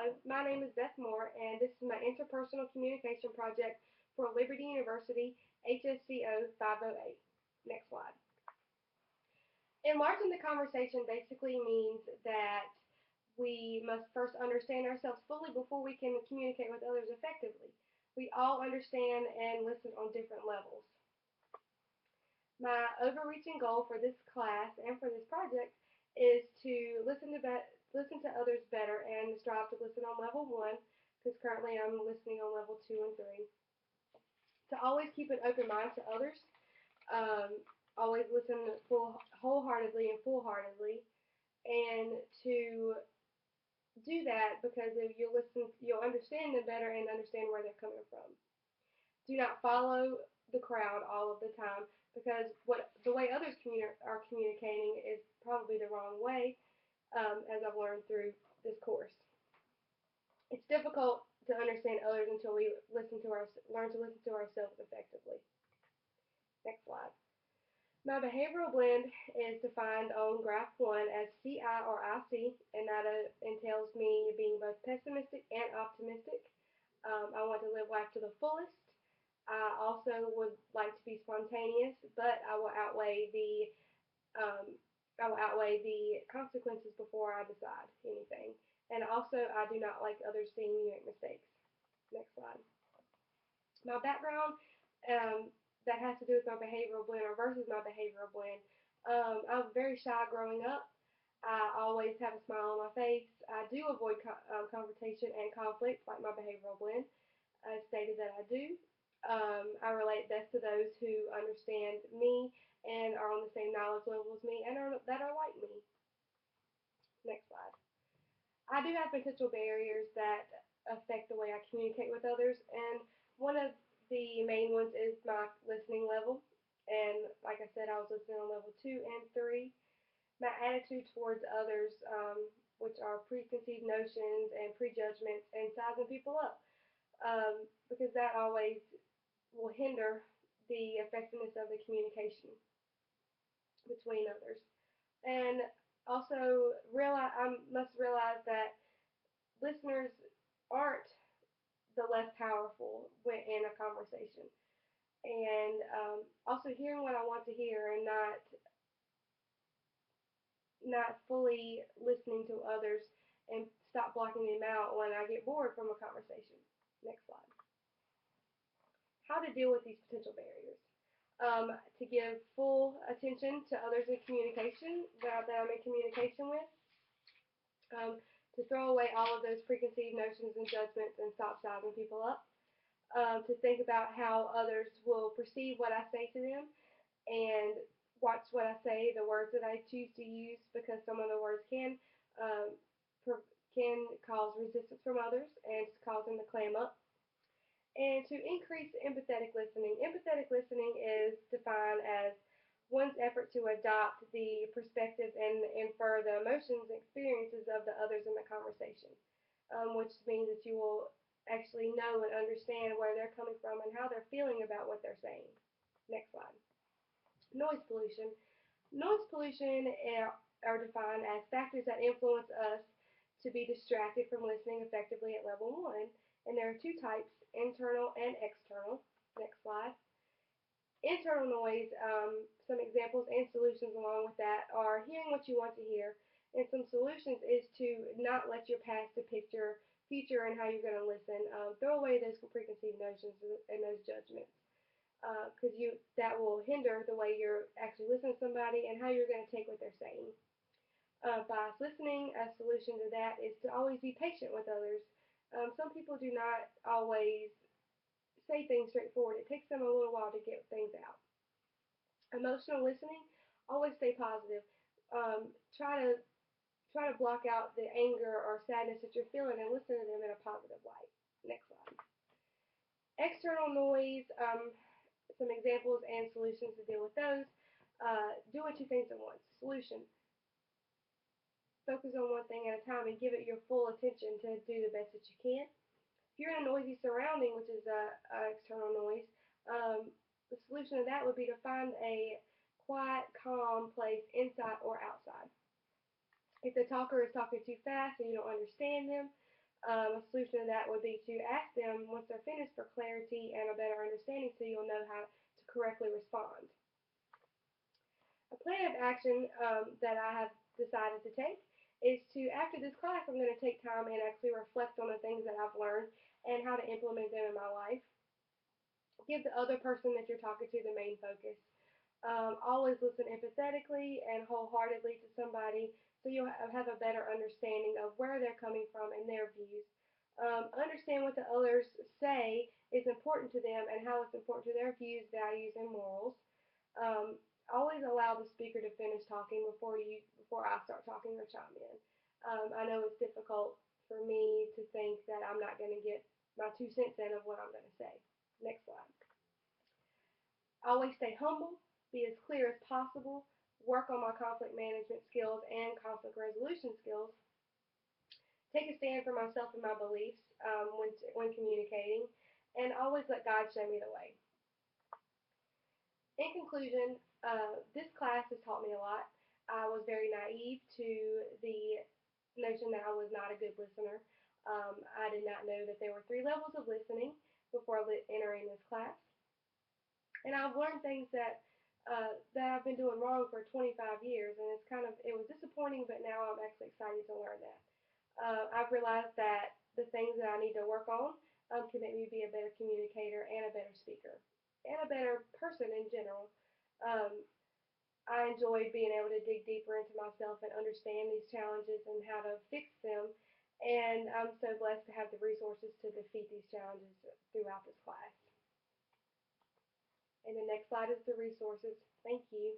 Hello, my name is Beth Moore, and this is my interpersonal communication project for Liberty University HSCO 508. Next slide. Enlarging the conversation basically means that we must first understand ourselves fully before we can communicate with others effectively. We all understand and listen on different levels. My overreaching goal for this class and for this project is to listen to others better and strive to listen on level 1, because currently I'm listening on level 2 and 3. To always keep an open mind to others, um, always listen wholeheartedly and full-heartedly, and to do that because if you listen, you'll understand them better and understand where they're coming from. Do not follow the crowd all of the time, because the way others are communicating is probably the wrong way, as I've learned through this course. It's difficult to understand others until we learn to listen to ourselves effectively. Next slide. My behavioral blend is defined on graph 1 as CI or IC, and that entails me being both pessimistic and optimistic. I want to live life to the fullest. I also would like to be spontaneous, but I will outweigh the consequences before I decide anything. And also, I do not like others seeing me make mistakes. Next slide. My background, that has to do with my behavioral blend or versus my behavioral blend. I was very shy growing up. I always have a smile on my face. I do avoid confrontation and conflict, like my behavioral blend. I stated that I do. I relate best to those who understand me and are on the same knowledge level as me and that are like me. Next slide. I do have potential barriers that affect the way I communicate with others, and one of the main ones is my listening level. And like I said, I was listening on level 2 and 3. My attitude towards others, which are preconceived notions and prejudgments and sizing people up, because that always will hinder the effectiveness of the communication between others. And also, I must realize that listeners aren't the less powerful in a conversation. And also hearing what I want to hear and not fully listening to others and stop blocking them out when I get bored from a conversation. Next slide. How to deal with these potential barriers. To give full attention to others in communication that I'm in communication with. To throw away all of those preconceived notions and judgments and stop sizing people up. To think about how others will perceive what I say to them and watch what I say, the words that I choose to use, because some of the words um, can cause resistance from others and cause them to clam up. And to increase empathetic listening. Empathetic listening is defined as one's effort to adopt the perspectives and infer the emotions and experiences of the others in the conversation, which means that you will actually know and understand where they're coming from and how they're feeling about what they're saying. Next slide. Noise pollution. Noise pollution are defined as factors that influence us to be distracted from listening effectively at level 1. And there are two types, internal and external. Next slide. Internal noise, some examples and solutions along with that are hearing what you want to hear. And some solutions is to not let your past depict your future and how you're going to listen. Throw away those preconceived notions and those judgments, because that will hinder the way you're actually listening to somebody and how you're going to take what they're saying. Biased listening, a solution to that is to always be patient with others. Some people do not always say things straightforward. It takes them a little while to get things out. Emotional listening, always stay positive. Try to block out the anger or sadness that you're feeling and listen to them in a positive light. Next slide. External noise, some examples and solutions to deal with those. Doing two things at once. Solution. Focus on one thing at a time and give it your full attention to do the best that you can. If you're in a noisy surrounding, which is external noise, the solution to that would be to find a quiet, calm place inside or outside. If the talker is talking too fast and you don't understand them, A solution to that would be to ask them once they're finished for clarity and a better understanding so you'll know how to correctly respond. A plan of action that I have decided to take is to, after this class, I'm going to take time and actually reflect on the things that I've learned and how to implement them in my life. Give the other person that you're talking to the main focus. Always listen empathetically and wholeheartedly to somebody so you'll have a better understanding of where they're coming from and their views. Understand what the others say is important to them and how it's important to their views, values, and morals. Um, Always allow the speaker to finish talking before I start talking or chime in. I know it's difficult for me to think that I'm not going to get my 2 cents in of what I'm going to say. Next slide. Always stay humble, be as clear as possible, work on my conflict management skills and conflict resolution skills, take a stand for myself and my beliefs when communicating, and always let God show me the way. In conclusion, this class has taught me a lot. I was very naive to the notion that I was not a good listener. I did not know that there were 3 levels of listening before entering this class. And I've learned things that I've been doing wrong for 25 years, and it was disappointing, but now I'm actually excited to learn that. I've realized that the things that I need to work on can make me be a better communicator and a better speaker and a better person in general. Um, I enjoy being able to dig deeper into myself and understand these challenges and how to fix them. And I'm so blessed to have the resources to defeat these challenges throughout this class. And the next slide is the resources. Thank you.